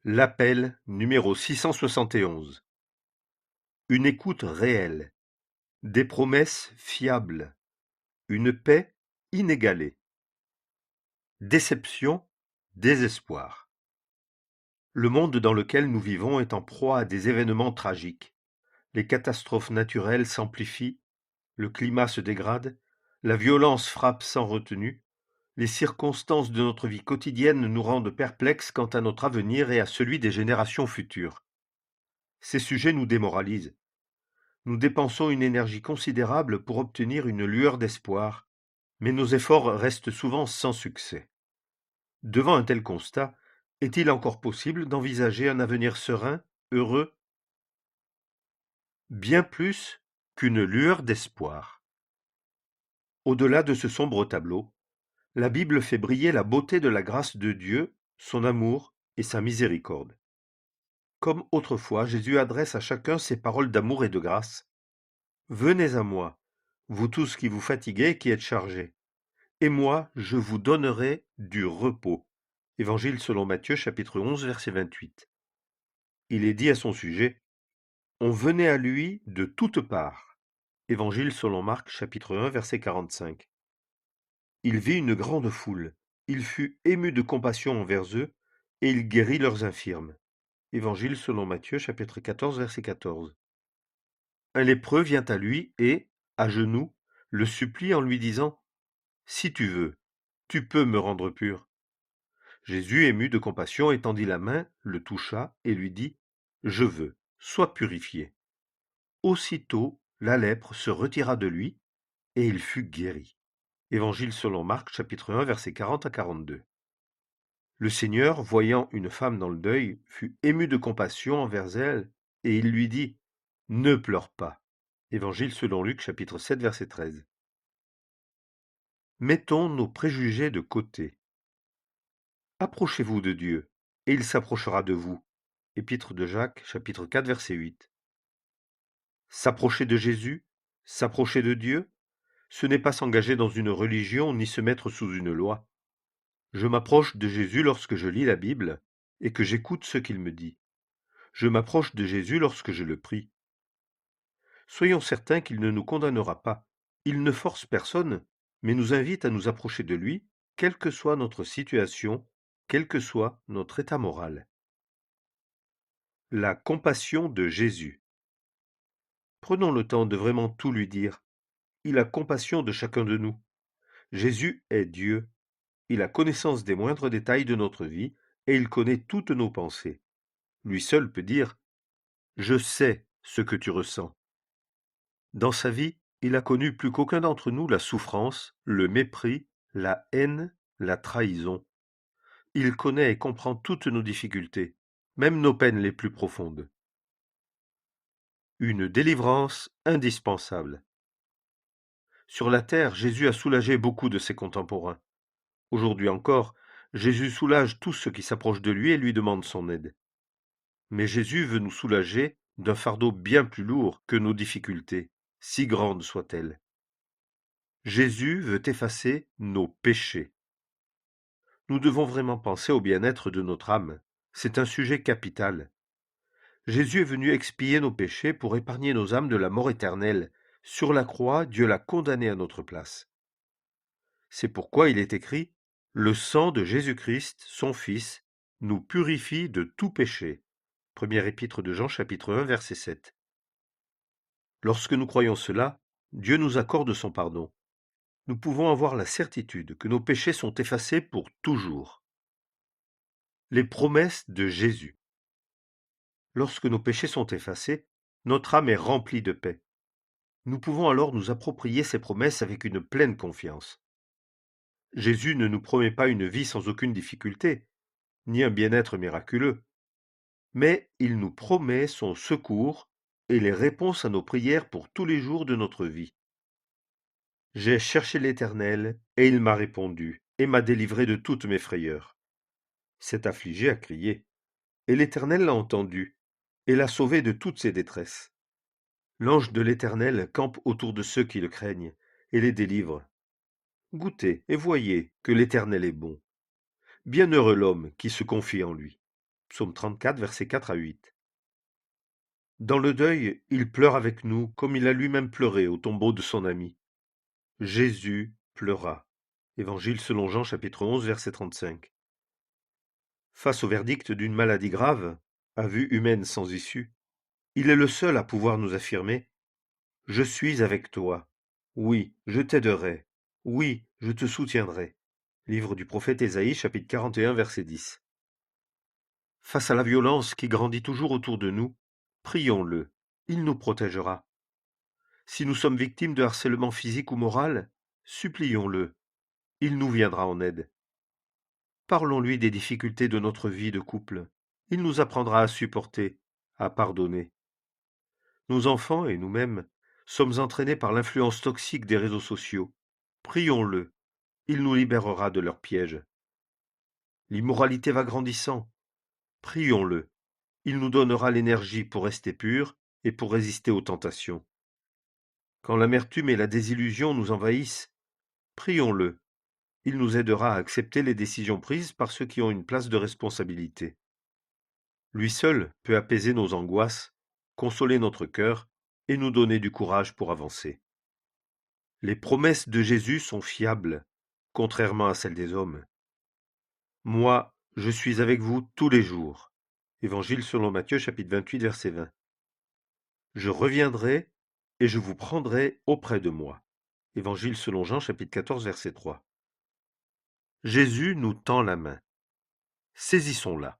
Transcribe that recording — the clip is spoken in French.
L'appel numéro 671. Une écoute réelle, des promesses fiables, une paix inégalée. Déception, désespoir. Le monde dans lequel nous vivons est en proie à des événements tragiques. Les catastrophes naturelles s'amplifient, le climat se dégrade, la violence frappe sans retenue, les circonstances de notre vie quotidienne nous rendent perplexes quant à notre avenir et à celui des générations futures. Ces sujets nous démoralisent. Nous dépensons une énergie considérable pour obtenir une lueur d'espoir, mais nos efforts restent souvent sans succès. Devant un tel constat, est-il encore possible d'envisager un avenir serein, heureux? Bien plus qu'une lueur d'espoir. Au-delà de ce sombre tableau, la Bible fait briller la beauté de la grâce de Dieu, son amour et sa miséricorde. Comme autrefois, Jésus adresse à chacun ces paroles d'amour et de grâce. Venez à moi, vous tous qui vous fatiguez et qui êtes chargés, et moi je vous donnerai du repos. Évangile selon Matthieu chapitre 11 verset 28. Il est dit à son sujet, on venait à lui de toutes parts. Évangile selon Marc chapitre 1 verset 45. Il vit une grande foule, il fut ému de compassion envers eux, et il guérit leurs infirmes. Évangile selon Matthieu chapitre 14 verset 14. Un lépreux vient à lui et, à genoux, le supplie en lui disant « Si tu veux, tu peux me rendre pur. » Jésus, ému de compassion, étendit la main, le toucha et lui dit « Je veux, sois purifié. » Aussitôt, la lèpre se retira de lui et il fut guéri. Évangile selon Marc, chapitre 1, versets 40 à 42. Le Seigneur, voyant une femme dans le deuil, fut ému de compassion envers elle et il lui dit « Ne pleure pas. » Évangile selon Luc, chapitre 7, verset 13. Mettons nos préjugés de côté. Approchez-vous de Dieu, et il s'approchera de vous. Épître de Jacques, chapitre 4, verset 8. S'approcher de Jésus, s'approcher de Dieu, ce n'est pas s'engager dans une religion ni se mettre sous une loi. Je m'approche de Jésus lorsque je lis la Bible et que j'écoute ce qu'il me dit. Je m'approche de Jésus lorsque je le prie. Soyons certains qu'il ne nous condamnera pas. Il ne force personne, mais nous invite à nous approcher de lui, quelle que soit notre situation, quel que soit notre état moral. La compassion de Jésus. Prenons le temps de vraiment tout lui dire. Il a compassion de chacun de nous. Jésus est Dieu. Il a connaissance des moindres détails de notre vie et il connaît toutes nos pensées. Lui seul peut dire « Je sais ce que tu ressens ». Dans sa vie, il a connu plus qu'aucun d'entre nous la souffrance, le mépris, la haine, la trahison. Il connaît et comprend toutes nos difficultés, même nos peines les plus profondes. Une délivrance indispensable. Sur la terre, Jésus a soulagé beaucoup de ses contemporains. Aujourd'hui encore, Jésus soulage tous ceux qui s'approchent de lui et lui demandent son aide. Mais Jésus veut nous soulager d'un fardeau bien plus lourd que nos difficultés, si grandes soient-elles. Jésus veut effacer nos péchés. Nous devons vraiment penser au bien-être de notre âme. C'est un sujet capital. Jésus est venu expier nos péchés pour épargner nos âmes de la mort éternelle. Sur la croix, Dieu l'a condamné à notre place. C'est pourquoi il est écrit « Le sang de Jésus-Christ, son Fils, nous purifie de tout péché. » Première épître de Jean, chapitre 1, verset 7. Lorsque nous croyons cela, Dieu nous accorde son pardon. Nous pouvons avoir la certitude que nos péchés sont effacés pour toujours. Les promesses de Jésus. Lorsque nos péchés sont effacés, notre âme est remplie de paix. Nous pouvons alors nous approprier ces promesses avec une pleine confiance. Jésus ne nous promet pas une vie sans aucune difficulté, ni un bien-être miraculeux, mais il nous promet son secours et les réponses à nos prières pour tous les jours de notre vie. J'ai cherché l'Éternel, et il m'a répondu, et m'a délivré de toutes mes frayeurs. Cet affligé a crié, et l'Éternel l'a entendu, et l'a sauvé de toutes ses détresses. L'ange de l'Éternel campe autour de ceux qui le craignent, et les délivre. Goûtez et voyez que l'Éternel est bon. Bienheureux l'homme qui se confie en lui. Psaume 34, versets 4 à 8. Dans le deuil, il pleure avec nous comme il a lui-même pleuré au tombeau de son ami. Jésus pleura. Évangile selon Jean chapitre 11, verset 35. Face au verdict d'une maladie grave, à vue humaine sans issue, il est le seul à pouvoir nous affirmer: Je suis avec toi. Oui, je t'aiderai. Oui, je te soutiendrai. Livre du prophète Ésaïe, chapitre 41, verset 10. Face à la violence qui grandit toujours autour de nous, prions-le. Il nous protégera. Si nous sommes victimes de harcèlement physique ou moral, supplions-le. Il nous viendra en aide. Parlons-lui des difficultés de notre vie de couple. Il nous apprendra à supporter, à pardonner. Nos enfants et nous-mêmes sommes entraînés par l'influence toxique des réseaux sociaux. Prions-le. Il nous libérera de leurs pièges. L'immoralité va grandissant. Prions-le. Il nous donnera l'énergie pour rester purs et pour résister aux tentations. Quand l'amertume et la désillusion nous envahissent, prions-le. Il nous aidera à accepter les décisions prises par ceux qui ont une place de responsabilité. Lui seul peut apaiser nos angoisses, consoler notre cœur et nous donner du courage pour avancer. Les promesses de Jésus sont fiables, contrairement à celles des hommes. Moi, je suis avec vous tous les jours. Évangile selon Matthieu, chapitre 28, verset 20. Je reviendrai et je vous prendrai auprès de moi. Évangile selon Jean, chapitre 14, verset 3. Jésus nous tend la main. Saisissons-la.